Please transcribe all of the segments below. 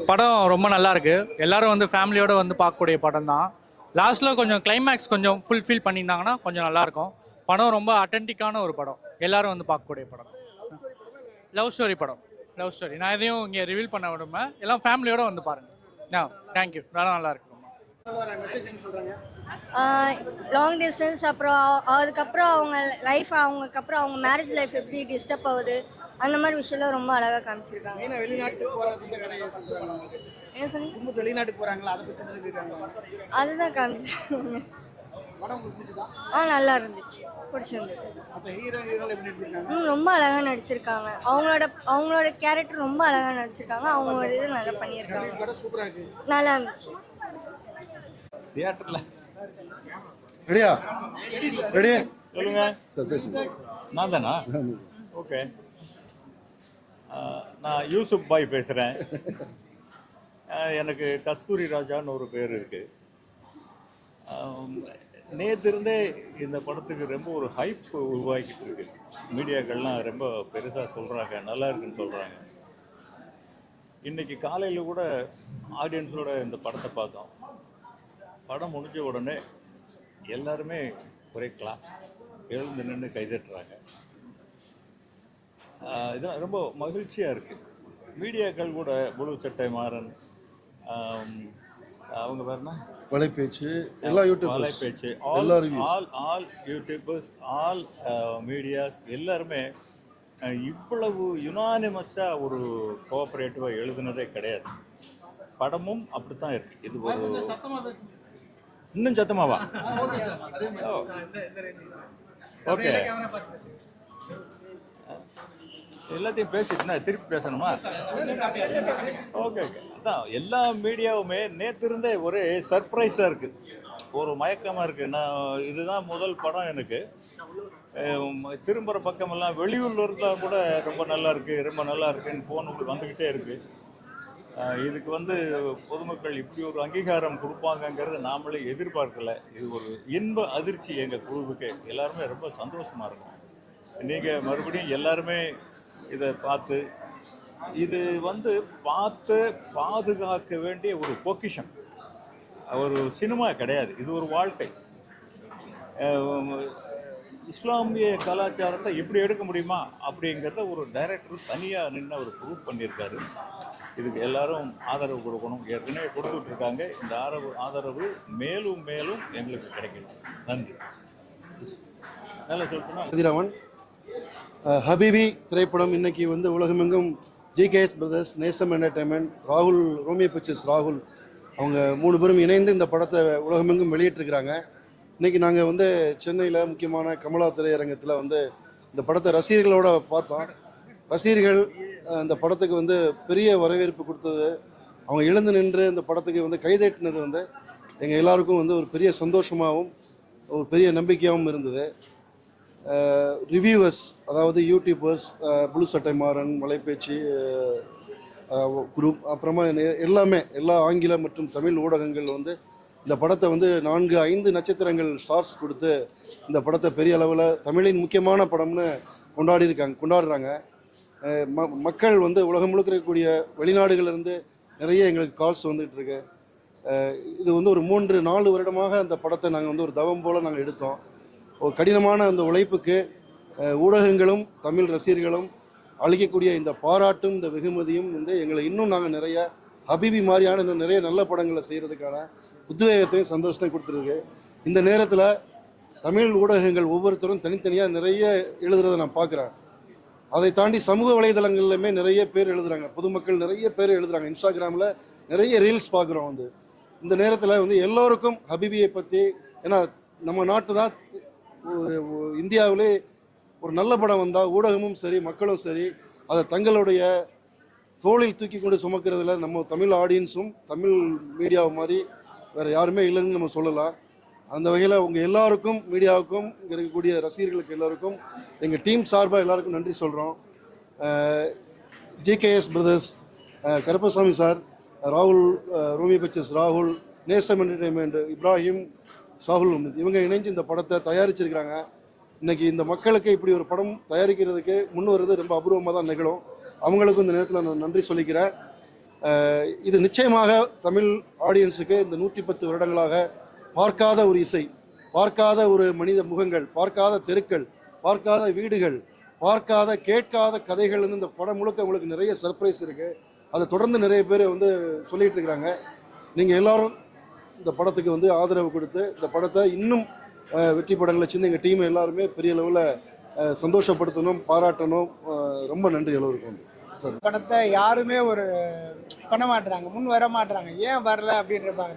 படம் ரொம்ப நல்லா இருக்கு. எல்லாரும் வந்து ஃபேமிலியோட வந்து பார்க்கக்கூடிய படம் தான். லாஸ்ட்ல கொஞ்சம் கிளைமேக்ஸ் கொஞ்சம் ஃபுல்ஃபில் பண்ணியிருந்தாங்கன்னா கொஞ்சம் நல்லா இருக்கும். படம் ரொம்ப அட்டென்டிக்கான ஒரு படம். எல்லாரும் வந்து பார்க்கக்கூடிய படம். லவ் ஸ்டோரி படம். Love story. நான் எதையும் இங்கே ரிவீல் பண்ண விடுமே. எல்லாம் ஃபேமிலியோட வந்து பாருங்க. தேங்க்யூ. நல்லா இருக்கு. லாங் டிஸ்டன்ஸ் அப்புறம் அதுக்கப்புறம் அவங்க லைஃப் அவங்களுக்கப்புறம் அவங்க மேரேஜ் லைஃப் எப்படி டிஸ்டர்ப் ஆகுது அந்த மாதிரி விஷயம்லாம் ரொம்ப அழகாக காமிச்சிருக்காங்க. வெளிநாட்டுக்கு என்ன சொன்னீங்க? வெளிநாட்டுக்கு போறாங்களா, அதை பத்தி சொல்லிருக்காங்க. அதுதான் காமிச்சிருக்காங்க. நல்லா இருந்துச்சு, பிடிச்சிருந்தது. ரொம்ப அழகா நடிச்சிருக்காங்க. அவங்களோட கேரக்டர் ரொம்ப அழகா நடிச்சிருக்காங்க. அவங்களோட இது நல்லா பண்ணியிருக்காங்க. நல்லா இருந்துச்சு. தியேட்டர்ல ரெடியா? ரெடி சொல்லுங்க சார், பேசுங்க. நான் தானா? ஓகே. நான் யூசுப் பாய் பேசுகிறேன். எனக்கு கஸ்தூரி ராஜான்னு ஒரு பேர் இருக்குது. நேற்றிருந்தே இந்த படத்துக்கு ரொம்ப ஒரு ஹைப் உருவாக்கிட்டு இருக்கு. மீடியாக்கள்லாம் ரொம்ப பெருசாக சொல்கிறாங்க, நல்லா இருக்குன்னு சொல்கிறாங்க. இன்றைக்கி காலையில் கூட ஆடியன்ஸோட இந்த படத்தை பார்த்தோம். படம் முடிஞ்ச உடனே எல்லாருமே ஒரே கிளாஸ் எழுந்து நின்று கைதட்டுறாங்க. இதெல்லாம் ரொம்ப மகிழ்ச்சியாக இருக்குது. மீடியாக்கள் கூட முழு சட்டை மாறன், அவங்க வேறுனா வலைப்பேச்சு, எல்லா YouTubers, Valaipechu, all YouTubers, all medias எல்லாருமே இவ்வளவு யுனானிமஸாக ஒரு கோஆப்ரேட்டிவாக எழுதுனதே கிடையாது. படமும் அப்படி தான் இருக்குது. இது ஒரு இன்னும் சத்தமாவா? ஓகே, எல்லாத்தையும் பேசிட்டுனா திருப்பி பேசணுமா? ஓகே, அதான் எல்லா மீடியாவுமே நேற்று இருந்தே ஒரே சர்ப்ரைஸாக இருக்குது, ஒரு மயக்கமாக இருக்குது. நான் இதுதான் முதல் படம் எனக்கு. திரும்புகிற பக்கமெல்லாம் வெளியூரில் இருந்தால் கூட ரொம்ப நல்லா இருக்குது, ரொம்ப நல்லா இருக்குன்னு ஃபோன் வந்துக்கிட்டே இருக்குது. இதுக்கு பொதுமக்கள் இப்படி ஒரு அங்கீகாரம் கொடுப்பாங்கங்கிறத நாமளே எதிர்பார்க்கல. இது ஒரு இன்ப அதிர்ச்சி எங்கள் குழுவுக்கு. எல்லாருமே ரொம்ப சந்தோஷமாக இருக்கும். நீங்கள் மறுபடியும் எல்லாருமே இதை பார்த்து, இது பார்த்து பாதுகாக்க வேண்டிய ஒரு பொக்கிஷம். ஒரு சினிமா கிடையாது, இது ஒரு வாழ்க்கை. இஸ்லாமிய கலாச்சாரத்தை எப்படி எடுக்க முடியுமா அப்படிங்கிறத ஒரு டைரக்டர் தனியாக நின்று அவர் ப்ரூவ் பண்ணியிருக்காரு. இதுக்கு எல்லாரும் ஆதரவு கொடுக்கணும். ஏற்கனவே கொடுத்துட்ருக்காங்க. இந்த ஆதரவு மேலும் மேலும் எங்களுக்கு கிடைக்கணும். நன்றி. நல்லா சொல்லிட்டுனா கதிரவன் ஹபீபி திரைப்படம் இன்னைக்கு உலகமெங்கும் ஜிகேஎஸ் பிரதர்ஸ், நேசம் என்டர்டைன்மெண்ட், ராகுல், ரோமியோ பிக்சர்ஸ் ராகுல், அவங்க 3 பேரும் இணைந்து இந்த படத்தை உலகமெங்கும் வெளியிட்டிருக்கிறாங்க. இன்றைக்கி நாங்கள் சென்னையில் முக்கியமான கமலா திரையரங்கத்தில் இந்த படத்தை ரசிகர்களோடு பார்த்தோம். ரசிகர்கள் இந்த படத்துக்கு பெரிய வரவேற்பு கொடுத்தது, அவங்க எழுந்து நின்று இந்த படத்துக்கு கைதட்டினது எங்கள் எல்லாருக்கும் ஒரு பெரிய சந்தோஷமாகவும் ஒரு பெரிய நம்பிக்கையாகவும் இருந்தது. ரிவ்யூவர்ஸ், அதாவது யூடியூபர்ஸ், புளு சட்டை மாறன், வலைப்பேச்சு குரூப், அப்புறமா எல்லாமே எல்லா ஆங்கில மற்றும் தமிழ் ஊடகங்கள் இந்த படத்தை 4-5 நட்சத்திரங்கள் ஸ்டார்ஸ் கொடுத்து இந்த படத்தை பெரிய அளவில் தமிழின் முக்கியமான படம்னு கொண்டாடுறாங்க. மக்கள் உலகம் முழுக்க இருக்கக்கூடிய வெளிநாடுகளிலிருந்து நிறைய எங்களுக்கு கால்ஸ் வந்துகிட்ருக்கு. இது ஒரு 3-4 வருடமாக அந்த படத்தை நாங்கள் ஒரு தவம் போல் நாங்கள் எடுத்தோம். ஒரு கடினமான அந்த உழைப்புக்கு ஊடகங்களும் தமிழ் ரசிகர்களும் அளிக்கக்கூடிய இந்த பாராட்டும் இந்த வெகுமதியும் எங்களை இன்னும் நாங்கள் நிறைய ஹபீபி மாதிரியான இன்னும் நிறைய நல்ல படங்களை செய்கிறதுக்கான உத்வேகத்தையும் சந்தோஷத்தையும் கொடுத்துருக்கு. இந்த நேரத்தில் தமிழ் ஊடகங்கள் ஒவ்வொருத்தரும் தனித்தனியாக நிறைய எழுதுறதை நான் பார்க்குறேன். அதை தாண்டி சமூக வலைதளங்கள்லையுமே நிறைய பேர் எழுதுகிறாங்க, பொதுமக்கள் நிறைய பேர் எழுதுகிறாங்க. இன்ஸ்டாகிராமில் நிறைய ரீல்ஸ் பார்க்குறோம். இந்த நேரத்தில் எல்லோருக்கும் ஹபீபியை பற்றி, ஏன்னா நம்ம நாட்டு தான் இந்தியாவிலே ஒரு நல்ல படம் வந்தால் ஊடகமும் சரி மக்களும் சரி அதை தங்களுடைய தோளில் தூக்கி கொண்டு சுமக்கிறதுல நம்ம தமிழ் ஆடியன்ஸும் தமிழ் மீடியாவும் மாதிரி வேறு யாருமே இல்லைன்னு நம்ம சொல்லலாம். அந்த வகையில் உங்கள் எல்லாருக்கும், மீடியாவுக்கும், இங்கே இருக்கக்கூடிய ரசிகர்களுக்கு எல்லாருக்கும் எங்கள் டீம் சார்பாக எல்லாருக்கும் நன்றி சொல்கிறோம். ஜிகேஎஸ் பிரதர்ஸ், கருப்பசாமி சார், ராகுல், ரோமியோ பிக்சர்ஸ் ராகுல், நேசம் என்டர்டைன்மெண்ட் இப்ராஹிம், சாகுல், இவங்க இணைஞ்சு இந்த படத்தை தயாரிச்சிருக்கிறாங்க. இன்றைக்கி இந்த மக்களுக்கு இப்படி ஒரு படம் தயாரிக்கிறதுக்கு முன் வருது ரொம்ப அபூர்வமாக தான் நிகழும். அவங்களுக்கும் இந்த நேரத்தில் நான் நன்றி சொல்லிக்கிறேன். இது நிச்சயமாக தமிழ் ஆடியன்ஸுக்கு இந்த 110 வருடங்களாக பார்க்காத ஒரு இசை, பார்க்காத ஒரு மனித முகங்கள், பார்க்காத தெருக்கள், பார்க்காத வீடுகள், பார்க்காத கேட்காத கதைகள்னு இந்த படம் முழுக்க உங்களுக்கு நிறைய சர்ப்ரைஸ் இருக்குது. அதை தொடர்ந்து நிறைய பேர் வந்து சொல்லிகிட்டு இருக்கிறாங்க. நீங்கள் எல்லாரும் இந்த படத்துக்கு வந்து ஆதரவு கொடுத்து இந்த படத்தை இன்னும் வெற்றி படங்களை சின்ன எங்கள் டீம் எல்லாருமே பெரிய லெவலில் சந்தோஷப்படுத்தணும், பாராட்டணும். ரொம்ப நன்றி எல்லோருக்கும். சார், படத்தை யாருமே பண்ண மாட்டுறாங்க, முன் வர மாட்டுறாங்க. ஏன் வரல அப்படின்றப்பாங்க.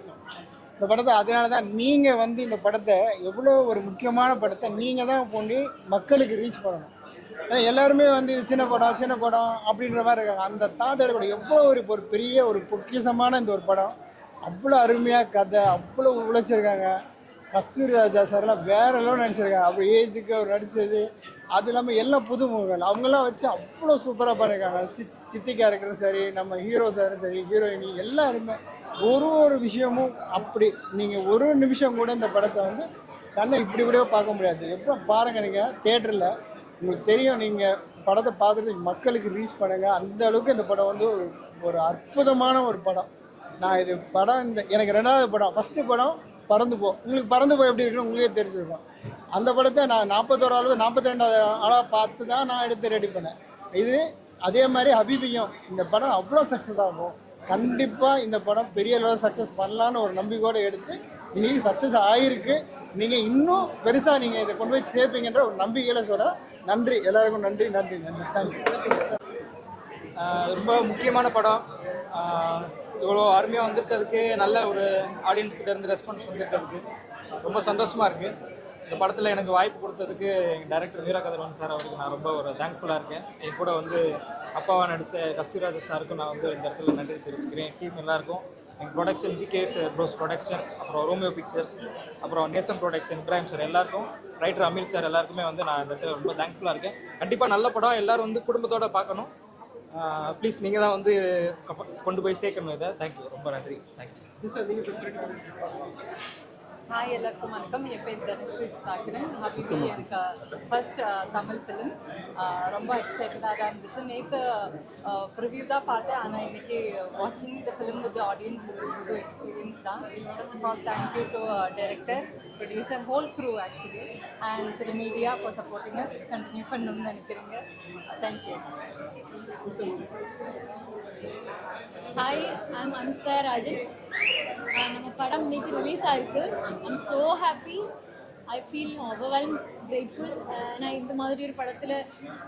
இந்த படத்தை அதனால தான் நீங்கள் வந்து இந்த படத்தை எவ்வளோ ஒரு முக்கியமான படத்தை நீங்கள் தான் கொண்டு மக்களுக்கு ரீச் பண்ணணும். ஏன்னா எல்லாருமே வந்து இது சின்ன படம் அப்படின்ற மாதிரி இருக்காங்க. அந்த தாட் இருக்கக்கூடிய எவ்வளோ ஒரு பெரிய ஒரு பொக்கிஷமான இந்த ஒரு படம், அவ்வளோ அருமையாக கதை, அவ்வளோ உழைச்சிருக்காங்க. கஸ்தூரி ராஜா சார்லாம் வேற எல்லாம் நடிச்சிருக்காங்க. அப்புறம் ஏஜுக்கு அவர் நடித்தது, அது இல்லாமல் எல்லாம் புதுமுகங்கள் அவங்கெல்லாம் வச்சு அவ்வளோ சூப்பராக பண்ணியிருக்காங்க. சித்தி கேரக்டரும் சரி, நம்ம ஹீரோ சாரும் சரி, ஹீரோயினி எல்லாருமே ஒரு விஷயமும் அப்படி நீங்கள் ஒரு நிமிஷம் கூட இந்த படத்தை வந்து கண்ணை இப்படி கூட பார்க்க முடியாது. எப்போ பாருங்கள், நீங்கள் தேட்டரில் உங்களுக்கு தெரியும். நீங்கள் படத்தை பார்த்துட்டு மக்களுக்கு ரீச் பண்ணுங்கள். அந்த அளவுக்கு இந்த படம் வந்து ஒரு அற்புதமான ஒரு படம். நான் இது படம் எனக்கு 2வது படம். ஃபஸ்ட்டு படம் பறந்து போ. உங்களுக்கு பறந்து போய் எப்படி இருக்குன்னு உங்களுக்கே தெரிஞ்சிருக்கும். அந்த படத்தை நான் 41வது 42வது ஆளாக பார்த்து தான் நான் எடுத்து ரெடி பண்ணேன். இது அதே மாதிரி ஹபீபியும் இந்த படம் அவ்வளோ சக்ஸஸ் ஆகும். கண்டிப்பாக இந்த படம் பெரிய அளவில் சக்ஸஸ் பண்ணலான்னு ஒரு நம்பிக்கையோடு எடுத்து இன்றைக்கி சக்ஸஸ் ஆகிருக்கு. நீங்கள் இன்னும் பெருசாக நீங்கள் இதை கொண்டு போய் சேர்ப்பீங்கன்ற ஒரு நம்பிக்கையில் சொல்ல. நன்றி எல்லாருக்கும், நன்றி. தேங்க்யூ. ரொம்ப முக்கியமான படம். இவ்வளோ அருமையாக வந்திருக்கிறதுக்கு, நல்ல ஒரு ஆடியன்ஸ் கிட்ட இருந்து ரெஸ்பான்ஸ் வந்திருக்கிறதுக்கு ரொம்ப சந்தோஷமாக இருக்குது. இந்த படத்தில் எனக்கு வாய்ப்பு கொடுத்ததுக்கு எங்கள் டைரக்டர் மீரா கதிரவன் சார் அவருக்கு நான் ரொம்ப ஒரு தேங்க்ஃபுல்லாக இருக்கேன். என் கூட வந்து அப்பாவாக நடித்த கஸ்தூரிராஜா சாருக்கும் நான் வந்து இந்த இடத்துல நன்றி தெரிவிச்சுக்கிறேன். டீம் எல்லாருக்கும், எங்கள் ப்ரொடக்ஷன் ஜிகேஎஸ் ப்ரோஸ் ப்ரொடக்ஷன், அப்புறம் ரோமியோ பிக்சர்ஸ், அப்புறம் நேசம் ப்ரொடக்ஷன் இப்ராஹிம் சார் எல்லாருக்கும், ரைட்டர் அமீர் சார் எல்லாருக்குமே வந்து நான் இந்த இடத்துல ரொம்ப தேங்க்ஃபுல்லாக இருக்கேன். கண்டிப்பாக நல்ல படம், எல்லோரும் வந்து குடும்பத்தோடு பார்க்கணும். ப்ளீஸ் நீங்கள் தான் வந்து கொண்டு போய் சேர்க்கணும் இதை. தேங்க்யூ, ரொம்ப நன்றி. தேங்க்யூ. ஹாய், எல்லாருக்கும் வணக்கம். என் பேர் தனுஸ்ரீ சுதாகரன். ஹபீபி எனக்கு ஃபர்ஸ்ட் தமிழ் ஃபிலிம். ரொம்ப எக்ஸைட்டடாக தான் இருந்துச்சு. நேற்று ப்ரிவ்யூ தான் பார்த்தேன், ஆனால் இன்னைக்கு வாட்சிங் த ஃபிலிம் வித் ஆடியன்ஸ் புது எக்ஸ்பீரியன்ஸ் தான். First of all thank you to director, producer, whole crew actually, and Thiru media for supporting us. Continue பண்ணணும்னு நினைக்கிறீங்க. Thank you. Hi, I'm Anusuya Rajan. நம்ம படம் இன்னைக்கு ரிலீஸ் ஆகிருக்கு. I'm so happy. I feel overwhelm grateful. நான் இந்த மாதிரி ஒரு படத்தில்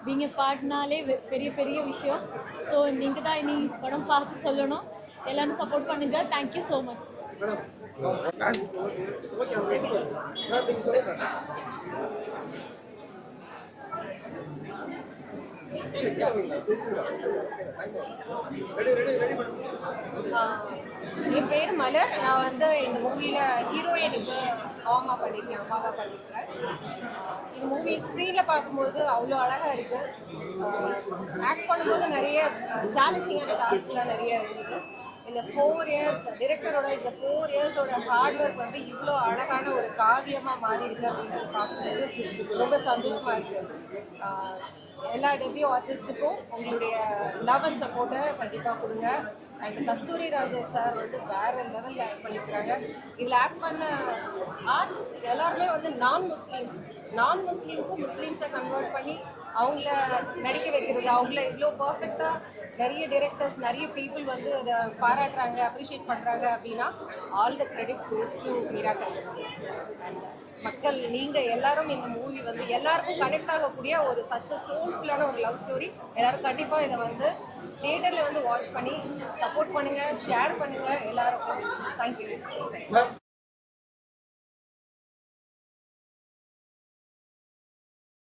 பீங் எ பார்ட்னாலே பெரிய பெரிய விஷயம். ஸோ நீங்கள் தான் இனி படம் பார்த்து சொல்லணும். எல்லாரும் சப்போர்ட் பண்ணுங்க. Thank you so much. என் பேர் மலர். நான் வந்து இந்த மூவியில் ஹீரோயினுக்கு அம்மாவாக பண்ணியிருக்கேன். இந்த மூவி ஸ்க்ரீனில் பார்க்கும்போது அவ்வளோ அழகாக இருக்குது. ஆக்ட் பண்ணும்போது நிறைய சேலஞ்சிங்கான டாஸ்க்லாம் நிறைய இருந்தது. இந்த 4 இயர்ஸ் டிரெக்டரோட இந்த 4 இயர்ஸோட ஹார்ட் ஒர்க் வந்து இவ்வளோ அழகான ஒரு காவியமாக மாறி இருக்கு அப்படின்றது பார்க்கும்போது ரொம்ப சந்தோஷமாக இருக்குது. எல்லா டெபியூ ஆர்டிஸ்ட்டுக்கும் உங்களுடைய லவ் அண்ட் சப்போர்ட்டை கண்டிப்பாக கொடுங்க. அண்ட் கஸ்தூரி ராஜா சார் வந்து வேற லெவலில் ஆக்ட் பண்ணியிருக்கிறாங்க. இதில் ஆக்ட் பண்ண ஆர்டிஸ்ட் எல்லாருமே வந்து நான் முஸ்லீம்ஸை கன்வெர்ட் பண்ணி அவங்கள நடிக்க வைக்கிறது, அவங்கள இவ்வளோ பர்ஃபெக்டாக நிறைய டிரெக்டர்ஸ், நிறைய பீப்புள் வந்து அதை பாராட்டுறாங்க, அப்ரிஷியேட் பண்ணுறாங்க அப்படின்னா all the credit goes to Meera Kathiravan. And மக்கள், நீங்கள் எல்லாரும் இந்த மூவி வந்து எல்லாருக்கும் கனெக்ட் ஆகக்கூடிய ஒரு சச்ச சோல்ஃபுல்லான ஒரு லவ் ஸ்டோரி. எல்லாரும் கண்டிப்பாக இதை வந்து தியேட்டரில் வந்து வாட்ச் பண்ணி சப்போர்ட் பண்ணுங்கள், ஷேர் பண்ணுங்கள் எல்லாருக்கும். தேங்க்யூ.